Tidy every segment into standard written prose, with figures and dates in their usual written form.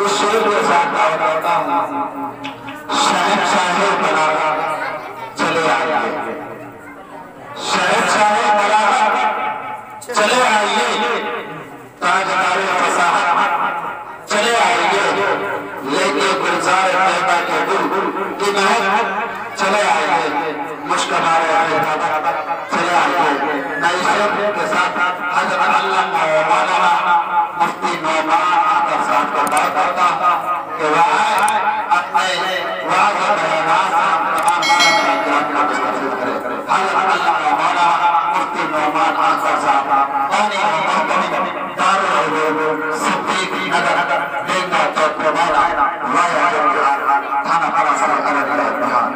इस शेर के साथ बताता हूँ, शहंशाहे बलागत चले आइए, शहंशाहे बलागत चले आइए, ताजदारे फसाहत चले आइए, लेके गुलजार तैयबा के गुल की महक चले आइए, मुश्किलात चले आइए। नई शेर के साथ हज़रत अल्लामा मौलाना मुफ्ती नौमान आकर साहब को बात करता कि वह अपने वाज़ बयानात तमाम साथियों को मुस्तफ़ीद करे। हज़रत अल्लामा मौलाना मुफ्ती नौमान आकर साहब पानी मोहम्मद दारुल उलूम सिद्दीक नगर बेगम चौक प्रभारा वाया थाना परासर अलग बिहार।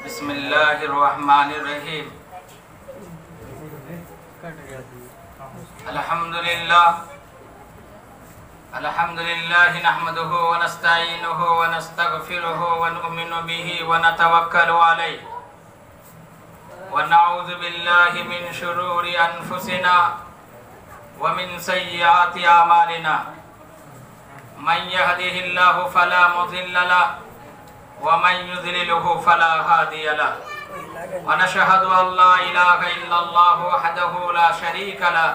बिस्मिल्लाहिर्रहमानिर्रहीम। अल्हम्दुलिल्लाह नहमदुहु व नस्तईनुहु व नस्तगफिरुहु व नु'मिनु बिही व नतवक्कलु अलैहि व नऊज़ु बिल्लाहि मिन शुरूरि अनफुसिना व मिन सय्यिआति अमालिना। मन यहदिहिल्लाहु फला मुज़िल्ल लहु व मन युज़्लिलहु फला हादिय लहु व नशहदु अल्ला इलाहा इल्लल्लाहु वहदहु ला शरीका लहु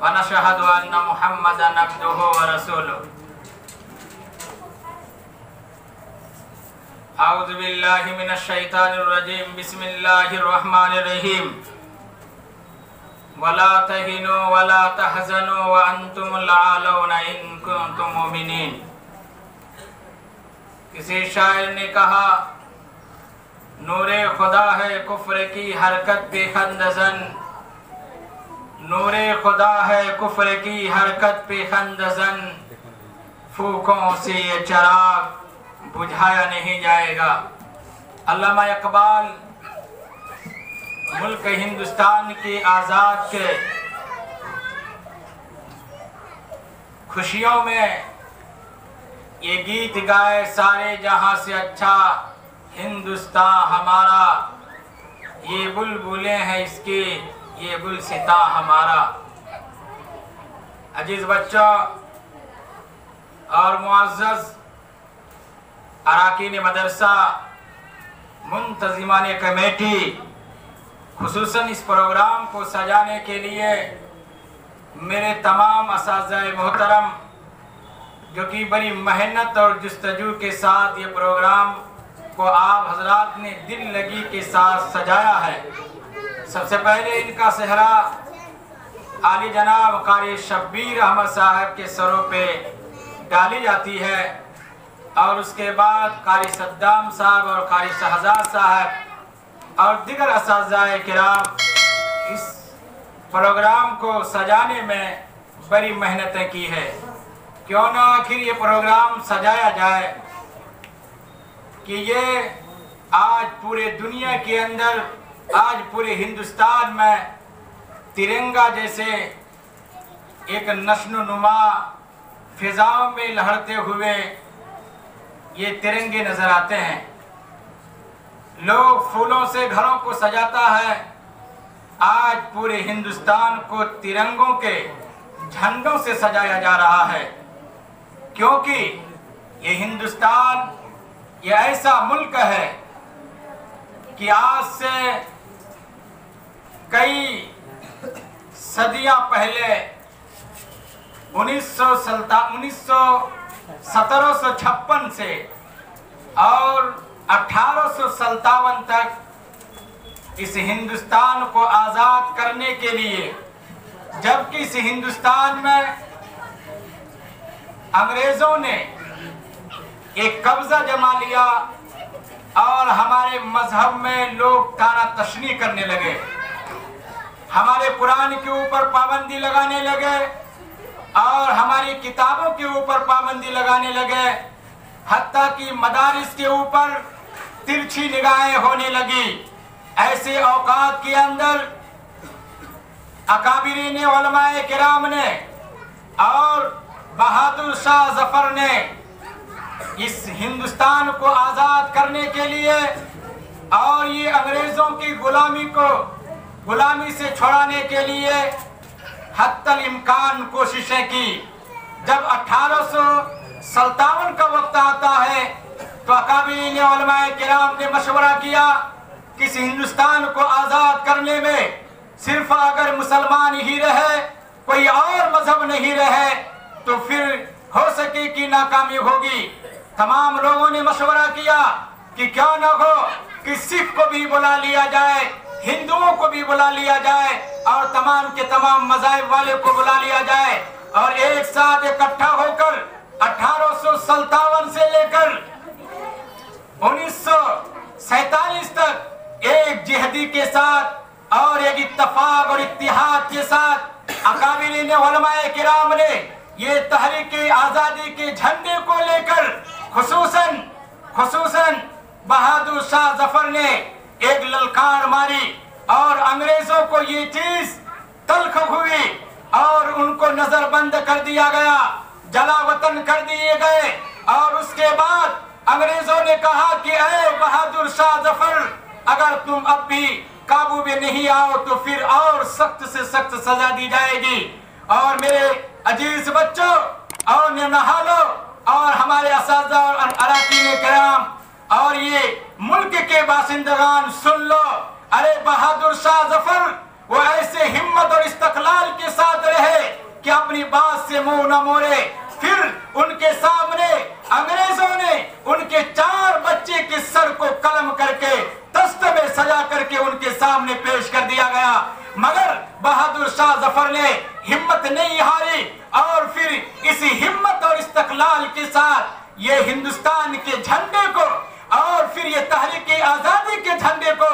व नशहदु अन्ना मुहम्मदन अब्दुहु व रसूलुहु। औज़ु बिल्लाहि मिनश शैतानिर रजीम। बिस्मिल्लाहिर रहमानिर रहीम। वला तहिनु वला तहज़नु व अंतुमुल आलौना इन कुंतुम मुमिनीन। किसी शायर ने कहा, नूरे खुदा है कुफ्र की हरकत पे खंदज़न, नूरे खुदा है कुफ्र की हरकत पे खंदज़न, फूकों से ये चराग बुझाया नहीं जाएगा। अल्लामा इकबाल मुल्क हिंदुस्तान के आज़ाद के खुशियों में ये गीत गाए, सारे जहां से अच्छा हिंदुस्तान हमारा, ये बुलबुलें हैं इसके, ये गुलसिता हमारा। अजीज बच्चों और मुअज़्ज़ज़ अराकीन मदरसा, मुंतज़िमान कमेटी, खुसूसन इस प्रोग्राम को सजाने के लिए मेरे तमाम असातिज़ाए मोहतरम, जो कि बड़ी मेहनत और जुस्तजू के साथ ये प्रोग्राम को आप हजरात ने दिल लगी के साथ सजाया है। सबसे पहले इनका सेहरा आली जनाब कारी शब्बीर अहमद साहब के सरों पे डाली जाती है और उसके बाद कारी सद्दाम साहब और कारी शहजाद साहब और दिगर असातिज़ाए किराम इस प्रोग्राम को सजाने में बड़ी मेहनतें की है। क्यों ना आखिर ये प्रोग्राम सजाया जाए कि ये आज पूरे दुनिया के अंदर, आज पूरे हिंदुस्तान में तिरंगा जैसे एक नश्नुनुमा फिजाओं में लहरते हुए ये तिरंगे नजर आते हैं। लोग फूलों से घरों को सजाता है, आज पूरे हिंदुस्तान को तिरंगों के झंडों से सजाया जा रहा है, क्योंकि ये हिंदुस्तान ये ऐसा मुल्क है कि आज से कई सदियां पहले 1756 से और 1857 तक इस हिंदुस्तान को आज़ाद करने के लिए, जबकि इस हिंदुस्तान में अंग्रेजों ने एक कब्जा जमा लिया और हमारे मजहब में लोग ताना तशनी करने लगे, हमारे कुरान के ऊपर पाबंदी लगाने लगे और हमारी किताबों के ऊपर पाबंदी लगाने लगे, हत्ता कि मदारिस के ऊपर तिरछी निगाहें होने लगी। ऐसे औकात के अंदर अकाबिरीन उलमाए किराम ने और बहादुर शाह जफर ने इस हिंदुस्तान को आज़ाद करने के लिए और ये अंग्रेजों की गुलामी से छुड़ाने के लिए हत्तल इम्कान कोशिशें की। जब 1857 का वक्त आता है तो अकाबिरीन उलमाए किराम ने मशवरा किया कि इस हिंदुस्तान को आज़ाद करने में सिर्फ अगर मुसलमान ही रहे, कोई और मजहब नहीं रहे, तो फिर हो सके कि नाकामी होगी। तमाम लोगों ने मशवरा किया कि क्यों न हो कि सिख को भी बुला लिया जाए, हिंदुओं को भी बुला लिया जाए और तमाम के तमाम मज़ाहिब वाले को बुला लिया जाए और एक साथ इकट्ठा होकर 1857 से लेकर 1947 तक एक जिहादी के साथ और एक इत्तफाक और इत्तिहाद के साथ अकाबिरीन उलमाए किराम ने ये तहरीक आज़ादी के झंडे को लेकर खुसूसन बहादुर शाह जफर ने एक ललकार मारी और अंग्रेजों को ये चीज तल्ख हुई और उनको नजरबंद कर दिया गया, जलावतन कर दिए गए। और उसके बाद अंग्रेजों ने कहा कि ऐ बहादुर शाह जफर, अगर तुम अब भी काबू में नहीं आओ तो फिर और सख्त से सख्त सजा दी जाएगी। और मेरे अजीज बच्चों और नहालो और हमारे असातिज़ा और अराकीन किराम और ये मुल्क के बासिंदगान सुन लो, अरे बहादुर शाह जफर वो ऐसे हिम्मत और इस्तक़लाल के साथ रहे कि अपनी बात से मुंह न मोड़े। फिर उनके सामने अंग्रेजों ने उनके 4 बच्चे के सर को कलम करके दस्त में सजा करके उनके सामने पेश कर दिया गया, मगर बहादुर शाह जफर ने हिम्मत नहीं हारी और फिर इसी हिम्मत और इस्तक़लाल के साथ ये हिंदुस्तान के झंडे को और फिर ये तहरीक आज़ादी के झंडे को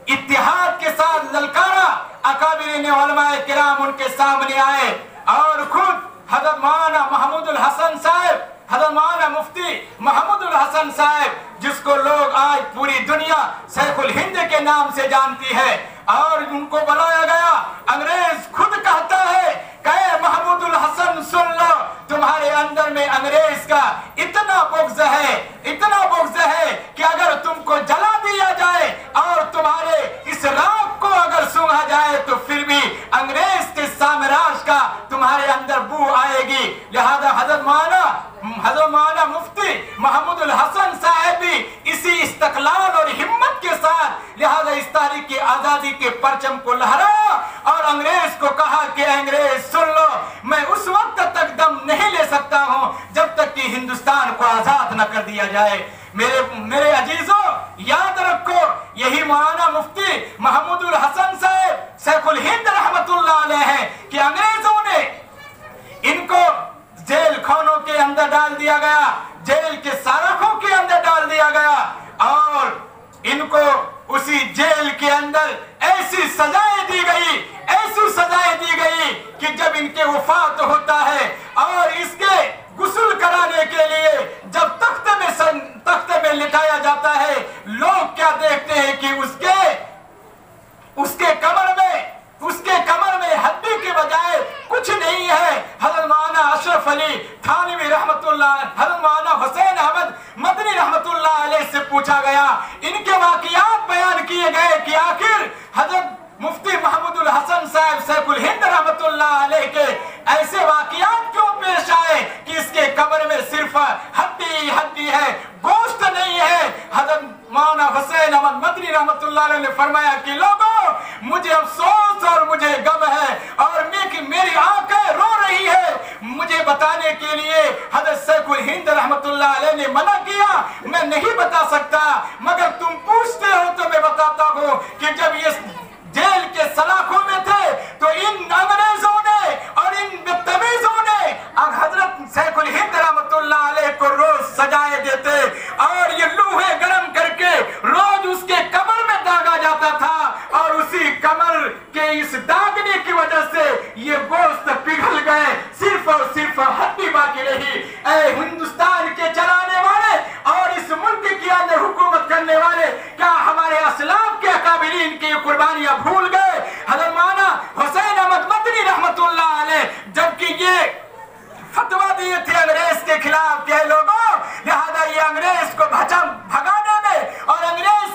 इत्तिहाद के साथ ललकारा। अकाबिरीन उलमाए किराम उनके सामने आए और खुद हज़रत मौलाना महमूदुल हसन साहब, हज़रत मौलाना मुफ्ती महमूदुल हसन साहब, जिसको लोग आज पूरी दुनिया शेखुल हिंद के नाम से जानती है, और उनको बुलाया गया। अंग्रेज खुद कहता है कहे महमूदुल हसन सुन लो, तुम्हारे अंदर में अंग्रेज का इतना बुग़्ज़ है कि अगर तुमको जला दिया जाए और तुम्हारे इस राख को अगर सूंघा जाए तो फिर भी अंग्रेज के साम्राज्य का तुम्हारे अंदर बू आएगी। लिहाजा हज़रत मौलाना मुफ्ती महमूदुल हसन साहब भी इसी इस्तक़लाल और हिम्मत के साथ लिहाजा इस तहरीक आज़ादी के परचम को लहराया और अंग्रेज को कहा कि अंग्रेज सुन लो, मैं उस वक्त तक दम नहीं ले सकता हूं जब तक कि हिंदुस्तान को आजाद न कर दिया जाए। मेरे अजीजों, याद रखो, यही मौलाना मुफ्ती महमूदुल हसन साहब शेखुल हिंद रहमतुल्लाह अलैह हैं कि अंग्रेजों ने इनको जेल खानों के अंदर डाल दिया गया, जेल के सराखों के अंदर डाल दिया गया और इनको उसी जेल के अंदर ऐसी सजाएं दी गई कि जब इनके वफात होता है और इसके गुस्ल कराने के लिए जब तख्ते में लिटाया जाता है, लोग क्या देखते हैं कि उसके कमर में हड्डी के बजाय कुछ नहीं है। हज़रत मौलाना अशरफ अली थानवी रहमतुल्लाह, हज़रत मौलाना हुसैन अहमद मदनी रहमतुल्लाह अलैह से पूछा गया, इनके वाक़ियात बयान किए गए कि आखिर हज़रत मुफ्ती महमूदुल हसन साहब शेखुल हिंद रहमतुल्लाह अलैह के ऐसे वाक़ियात क्यों पेश आए कि इसके कमर में सिर्फ हड्डी है, गोश्त नहीं है। हज़रत मौलाना हुसैन अहमद मदनी रहमतुल्लाह अलैह ने फरमाया कि लोगों, मुझे अफसोस और मुझे गम है और मेरी आंखें रो रही है। मुझे बताने के लिए हज़रत शेखुल हिंद रहमतुल्लाह अलैह ने मना किया, मैं नहीं बता सकता, मगर तुम पूछते हो तो मैं बताता हूँ कि जब ये जेल के सलाखों में थे तो इन अंग्रेजों ने और इन बदतमीजों ने हजरत शेखुल हिंद रहमतुल्लाह अलैह को रोज सजाए देते और ये लूहे गरम करके रोज उसके कमर में दागा जाता था और उसी कमर के इस दागने की वजह से ये गोश्त पिघल गए, सिर्फ और सिर्फ हड्डी बाकी रही। ऐ हिंदुस्तान के चलाने वाले और इस मुल्क के अंदर हुकूमत करने वाले, क्या हमारे असलाफ के अकाबिरीन की कुर्बानियां भूल गए? हज़रत मौलाना हुसैन अहमद मदनी रहमतुल्लाह अलैह जबकि ये फतवा दिए थे अंग्रेज के खिलाफ, क्या लोगों, लिहाजा ये अंग्रेज को भगाने में और अंग्रेज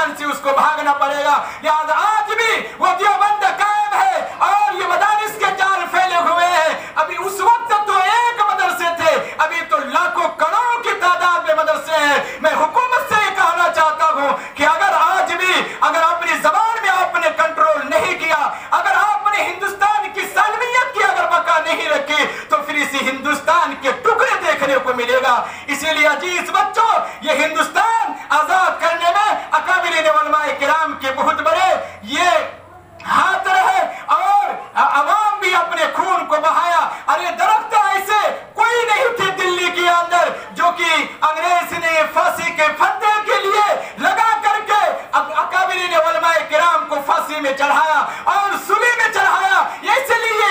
हिंदुस्तान से उसको भागना पड़ेगा। लिहाजा आज भी वो देवबंद कायम है और ये मदारिस के जाल फैले हुए हैं। अभी उस वक्त तो एक मदरसे थे, अभी तो लाखों करोड़ों की तादाद में मदरसे हैं। मैं हुकूमत से कहना चाहता हूँ कि अगर आज भी अगर अपनी जबान में आपने कंट्रोल नहीं किया, अगर आपने हिंदुस्तान की सालमियत की अगर बका नहीं रखी, तो फिर इसी हिंदुस्तान के टुकड़े देखने को मिलेगा। इसीलिए अजीज बच्चों, ये हिंदुस्तान आजाद करने में अकाबिरीन उलमाए किराम के बहुत बड़े ये हाथ रहे और अवाम भी अपने खून को बहाया। अरे दरख्त ऐसे कोई नहीं थे दिल्ली के अंदर जो कि अंग्रेज ने फांसी के फंदे के लिए लगा करके अब अकाबिरीन उलमाए किराम को फांसी में चढ़ाया और सूली में चढ़ाया। इसलिए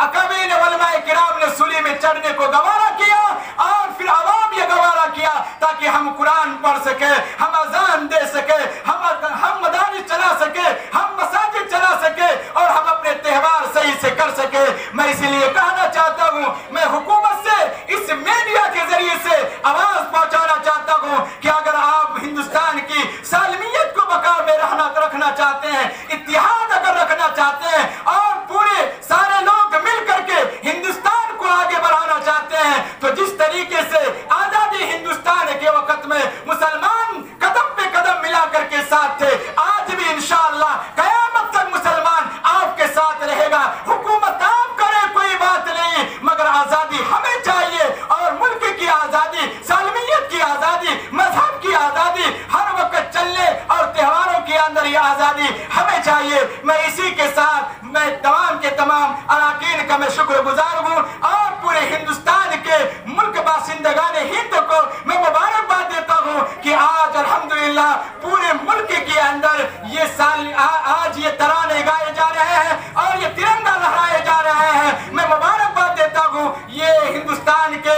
अकाबिरीन उलमाए किराम ने सूली में चढ़ने को गवारा किया और फिर अवाम ये गवारा किया ताकि हम कुरान पढ़ सके, हम अजान दे सके, हम मदारिस चला सके, हम मसाजिद चला सके और हम अपने त्योहार सही से कर सके। मैं इसीलिए कहना चाहता हूँ, मैं हुकूमत से इस मीडिया के जरिए से आवाज पहुंचाना चाहता हूँ कि अगर आप हिंदुस्तान की सालमियत को बका में रखना चाहते हैं, इत्तेहाद अगर रखना चाहते हैं और पूरे सारे लोग मिल करके हिंदुस्तान को आगे बढ़ाना चाहते हैं, तो जिस तरीके से आजादी हिंदुस्तान के वक्त में मुसलमान कदम पे कदम मिला करके साथ थे, आज भी इंशाअल्लाह कयामत तक मुसलमान आपके साथ रहेगा। हुकूमत आप करे कोई बात नहीं, मगर आजादी हमें चाहिए और मुल्क की आजादी, सालमियत की आजादी, मजहब की आजादी, हर वक्त चलने और त्योहारों के अंदर ये आजादी हमें चाहिए। मैं इसी के साथ मैं तमाम के तमाम अराकीन का मैं शुक्रगुजार हूँ और पूरे हिंदुस्तान के मुल्क बासिंदगान हिंद को मैं मुबारकबाद देता हूँ कि आज अल्हम्दुलिल्लाह पूरे मुल्क के अंदर ये आज ये तराने गाए जा रहे हैं और ये तिरंगा लहराए जा रहे हैं। मैं मुबारकबाद देता हूँ ये हिंदुस्तान के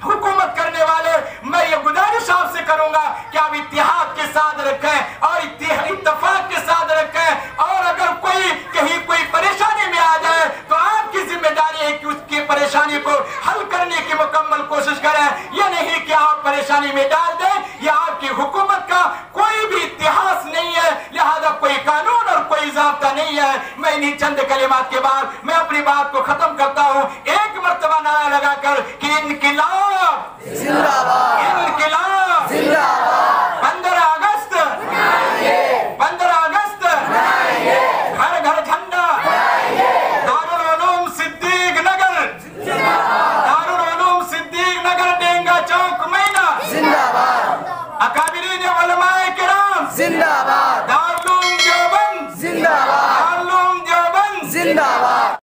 हुकूमत करने वाले। मैं ये गुजारिश आपसे करूंगा कि आप इत्तेहाद के साथ रखें और इत्तेफाक के साथ रखें और अगर कोई कहीं कोई परेशानी में आ जाए तो आपकी जिम्मेदारी है कि उसकी परेशानी को हल करने की मुकम्मल कोशिश करें। यह नहीं कि आप परेशानी में डाल दें। यह आपकी हुकूमत का कोई भी इतिहास नहीं है, लिहाजा कोई कानून और कोई ज़ाब्ता नहीं है। मैं इन्हीं चंद कलिमात के बाद मैं अपनी बात को खत्म करता हूँ एक मर्तबा नारा लगाकर कि इनकिलाब जिंदाबाद, इनकिलाब जिंदाबाद, 15 अगस्त 15 अगस्त घर घर झंडा, दारुल उलूम सिद्दीक नगर, दारुल उलूम सिद्दीक नगर, डेंगा चौक, मैना जिंदाबाद, अकाबिरीन उलमाए किराम जिंदाबाद।